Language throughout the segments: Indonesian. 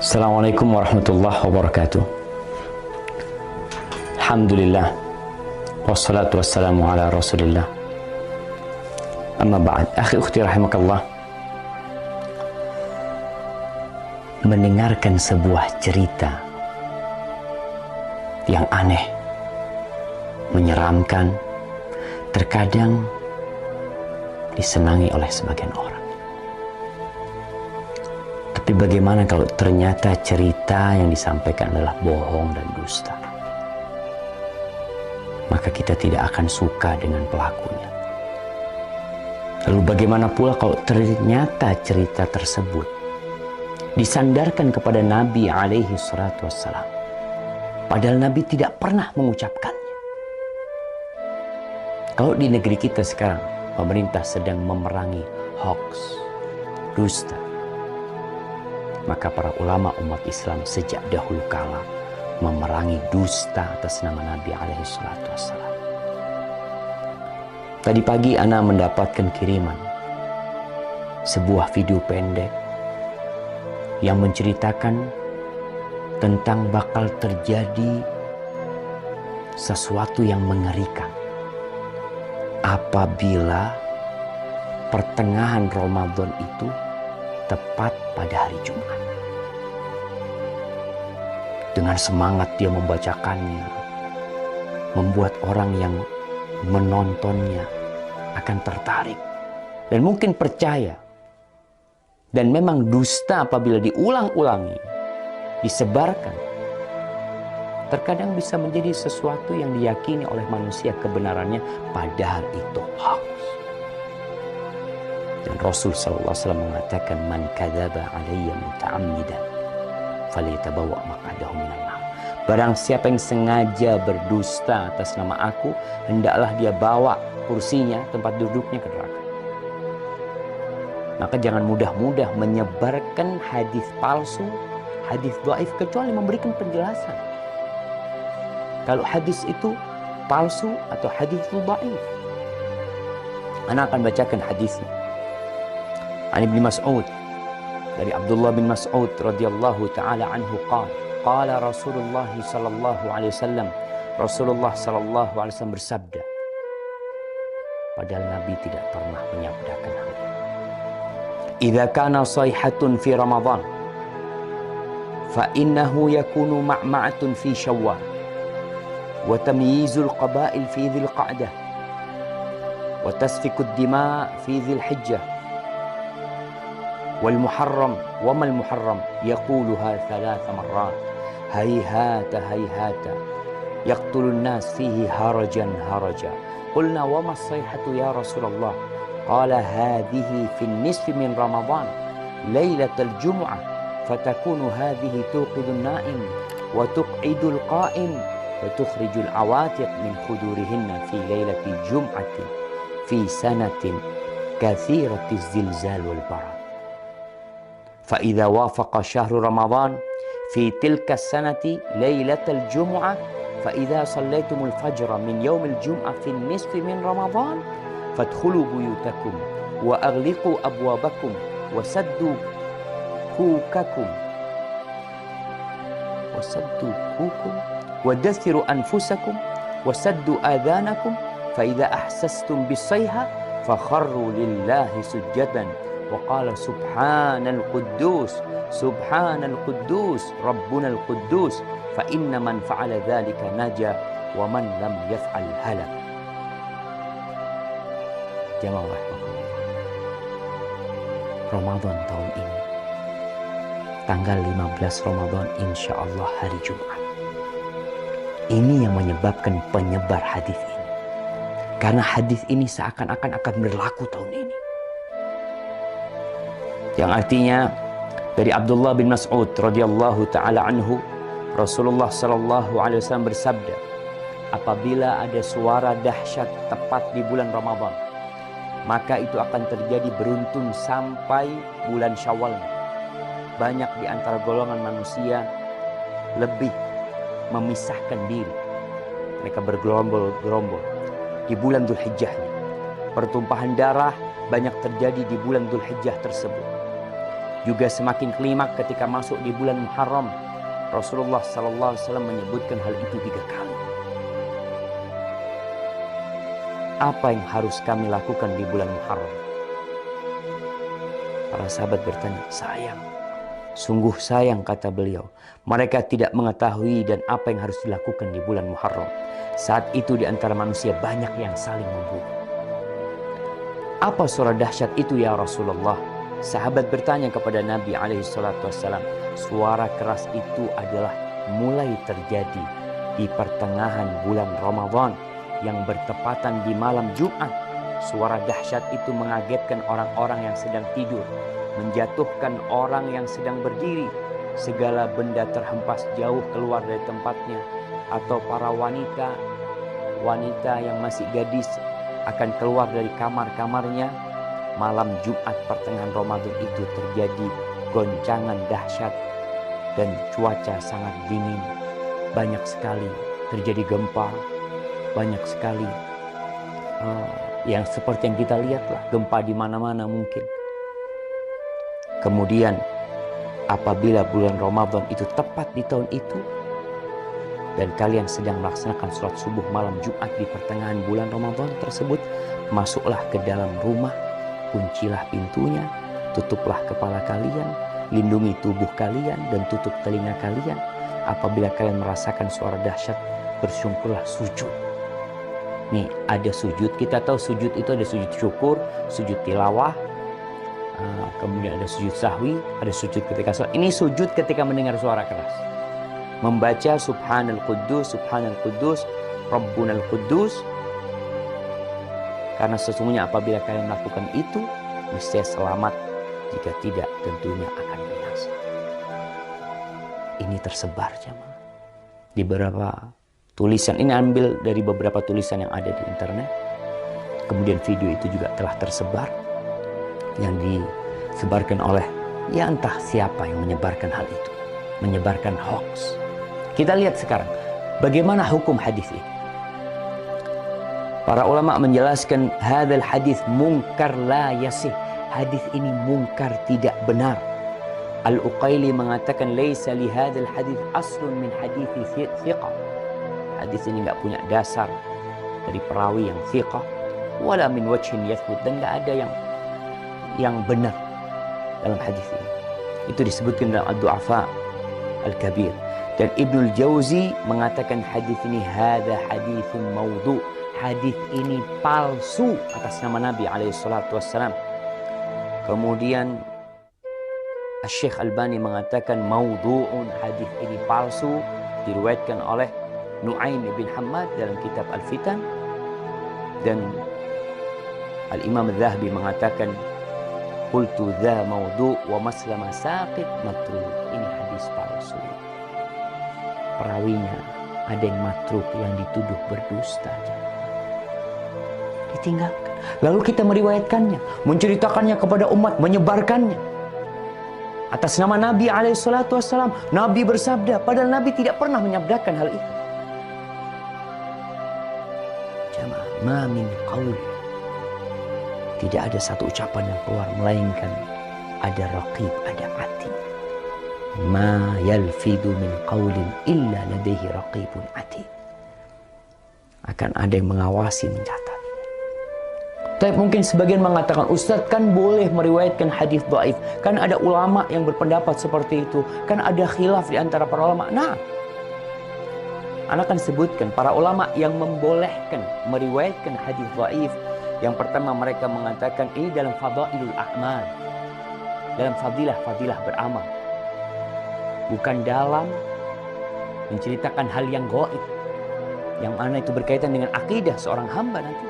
Assalamualaikum warahmatullahi wabarakatuh. Alhamdulillah, wassalatu wassalamu ala rasulillah. Amma ba'd, akhi ukhti rahimakallah. Mendengarkan sebuah cerita yang aneh, menyeramkan, terkadang disenangi oleh sebagian orang. Tapi bagaimana kalau ternyata cerita yang disampaikan adalah bohong dan dusta? Maka kita tidak akan suka dengan pelakunya. Lalu bagaimana pula kalau ternyata cerita tersebut disandarkan kepada Nabi alaihi salatu wassalam, padahal Nabi tidak pernah mengucapkannya? Kalau di negeri kita sekarang, pemerintah sedang memerangi hoax, dusta, maka para ulama umat Islam sejak dahulu kala memerangi dusta atas nama Nabi alaihi salatu wassalam. Tadi pagi ana mendapatkan kiriman sebuah video pendek yang menceritakan tentang bakal terjadi sesuatu yang mengerikan apabila pertengahan Ramadan itu tepat pada hari Jumat. Dengan semangat dia membacakannya, membuat orang yang menontonnya akan tertarik dan mungkin percaya. Dan memang dusta apabila diulang-ulangi, disebarkan, terkadang bisa menjadi sesuatu yang diyakini oleh manusia kebenarannya, padahal itu hoax. Dan Rasul SAW mengatakan, man kadzaba alayya muta'ammidan falyatabawa maq'adahu minan nar. Barang siapa yang sengaja berdusta atas nama aku, hendaklah dia bawa kursinya, tempat duduknya ke neraka. Maka jangan mudah-mudah menyebarkan hadis palsu, hadis dhaif, kecuali memberikan penjelasan. Kalau hadis itu palsu atau hadis itu dhaif. Ana akan bacakan hadisnya. An Ibnu Mas'ud, dari Abdullah bin Mas'ud radhiyallahu taala anhu qala Rasulullah sallallahu alaihi wasallam, Rasulullah sallallahu alaihi wasallam bersabda, padahal Nabi tidak pernah menyabdakan hal ini. Idza kana sayhatun fi Ramadan fa innahu yakunu ma'ma'atun fi Syawal wa tamyizul qaba'il fi Dzil Qa'dah wa tasfikud dima' fi Dzil Hijjah wal muharram wa mal muharram yaquluha 3 marrat hayhata hayhata yaqtulun nas fihi harajan haraja. Qulna wa ma as-sayhatu ya Rasulullah? Qala hadhihi fi an-nisfi min Ramadan lailatul jum'ah fatakunu hadhihi tuqidun na'im wa tuq'idul qa'im wa tukhrijul awatiq min khudurihinna fi lailatil jum'ati fi sanatin kathiratiz zilzal wal barad. فإذا وافق شهر رمضان في تلك السنة ليلة الجمعة فإذا صليتم الفجر من يوم الجمعة في النصف من رمضان فادخلوا بيوتكم وأغلقوا أبوابكم وسدوا كوككم ودثروا أنفسكم وسدوا آذانكم فإذا أحسستم بالصيحة فخروا لله سجدا وقال سبحان القدوس سبحان القدوس ربنا القدوس فإن من فعل ذلك نجا ومن لم يفعل هلك. Jamaah rahmatullah, Ramadan tahun ini tanggal 15 Ramadan insyaallah hari Jumat. Ini yang menyebabkan penyebar hadis ini, karena hadis ini seakan-akan akan berlaku tahun ini. Yang artinya dari Abdullah bin Mas'ud radhiyallahu taala anhu, Rasulullah sallallahu alaihi wasallam bersabda, apabila ada suara dahsyat tepat di bulan Ramadan, maka itu akan terjadi beruntun sampai bulan Syawal. Banyak di antara golongan manusia lebih memisahkan diri. Mereka bergerombol-gerombol di bulan Dzulhijjah. Pertumpahan darah banyak terjadi di bulan Dzulhijjah tersebut. juga semakin klimak ketika masuk di bulan Muharram. Rasulullah SAW menyebutkan hal itu 3 kali. Apa yang harus kami lakukan di bulan Muharram? Para sahabat bertanya, sayang. Sungguh sayang, kata beliau. Mereka tidak mengetahui dan apa yang harus dilakukan di bulan Muharram. Saat itu di antara manusia banyak yang saling membunuh. Apa suara dahsyat itu ya Rasulullah? Sahabat bertanya kepada Nabi SAW. Suara keras itu adalah mulai terjadi di pertengahan bulan Ramadan yang bertepatan di malam Jumat. Suara dahsyat itu mengagetkan orang-orang yang sedang tidur, menjatuhkan orang yang sedang berdiri. Segala benda terhempas jauh keluar dari tempatnya, atau para wanita yang masih gadis akan keluar dari kamar-kamarnya. Malam Jumat pertengahan Ramadan itu terjadi goncangan dahsyat dan cuaca sangat dingin. Banyak sekali terjadi gempa, banyak sekali yang seperti yang kita lihat lah, gempa di mana-mana mungkin. Kemudian apabila bulan Ramadan itu tepat di tahun itu dan kalian sedang melaksanakan sholat subuh malam Jumat di pertengahan bulan Ramadan tersebut, masuklah ke dalam rumah, kuncilah pintunya, tutuplah kepala kalian, lindungi tubuh kalian dan tutup telinga kalian. Apabila kalian merasakan suara dahsyat, bersyukurlah, sujud. Nih, ada sujud. Kita tahu sujud itu ada sujud syukur, sujud tilawah, kemudian ada sujud sahwi, ada sujud ketika sholat. Ini sujud ketika mendengar suara keras. Membaca Subhanal Quddus, Rabbunal Quddus. Karena sesungguhnya apabila kalian melakukan itu, niscaya selamat. Jika tidak, tentunya akan binasa. Ini tersebar jemaah di beberapa tulisan. Ini ambil dari beberapa tulisan yang ada di internet. Kemudian video itu juga telah tersebar, yang disebarkan oleh ya entah siapa yang menyebarkan hal itu, menyebarkan hoax. Kita lihat sekarang bagaimana hukum hadis ini. Para ulama menjelaskan hadzal hadis munkar la yasih. Hadis ini mungkar, tidak benar. Al-Uqaili mengatakan laisa li hadzal hadis aslun min hadithi thiqah. Hadis ini enggak punya dasar dari perawi yang thiqah, wala min wajhin yathbut, dan enggak ada yang benar dalam hadis ini. Itu disebutkan dalam Ad-Du'afa Al-Kabir. Dan Ibnul Jauzi mengatakan hadis ini hadza haditsun maudhu. Hadis ini palsu atas nama Nabi SAW. Kemudian Syekh Albani mengatakan maudhu'un, hadis ini palsu, diriwayatkan oleh Nu'aim bin Hammad dalam kitab Al-Fitan. Dan Al-Imam Al-Zahabi mengatakan qultu dha maudhu' wa maslama saqit matruk. Ini hadis palsu. Perawinya ada yang matruk, yang dituduh berdusta. Ditinggalkan. Lalu kita meriwayatkannya, menceritakannya kepada umat, menyebarkannya atas nama Nabi SAW. Nabi bersabda, padahal Nabi tidak pernah menyabdakan hal itu. Jamaah, ma min qaul, tidak ada satu ucapan yang keluar melainkan ada raqib, ada atid. Ma yalfidu min qaulin illa ladaihi raqibun atid. Akan ada yang mengawasi, mencatat. Tapi mungkin sebagian mengatakan, Ustadz kan boleh meriwayatkan hadis dhaif. Kan ada ulama yang berpendapat seperti itu. Kan ada khilaf di antara para ulama. Nah, Anda akan sebutkan para ulama yang membolehkan meriwayatkan hadis dhaif. Yang pertama, mereka mengatakan ini dalam fadailul a'mal, dalam fadilah beramal, bukan dalam menceritakan hal yang gaib, yang mana itu berkaitan dengan akidah seorang hamba nanti.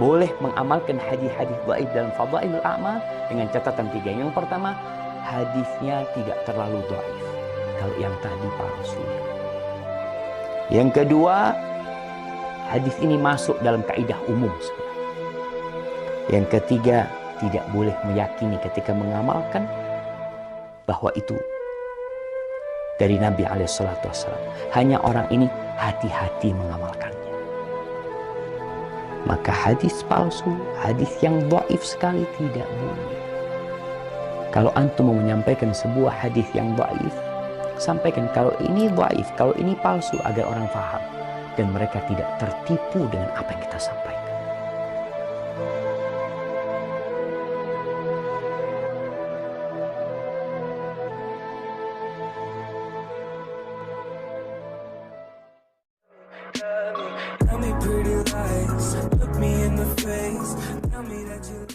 Boleh mengamalkan hadis-hadis dhaif dalam fadailul a'mal dengan catatan 3. Yang pertama, hadisnya tidak terlalu dhaif. Kalau yang tadi palsu. Yang kedua, hadis ini masuk dalam kaidah umum sebenarnya. Yang ketiga, tidak boleh meyakini ketika mengamalkan bahwa itu dari Nabi SAW. Hanya orang ini hati-hati mengamalkannya. Maka hadis palsu, hadis yang dhaif sekali tidak boleh. Kalau antum mau menyampaikan sebuah hadis yang dhaif, sampaikan kalau ini dhaif, kalau ini palsu agar orang faham dan mereka tidak tertipu dengan apa yang kita sampaikan. Tell me pretty lies, look me in the face, tell me that you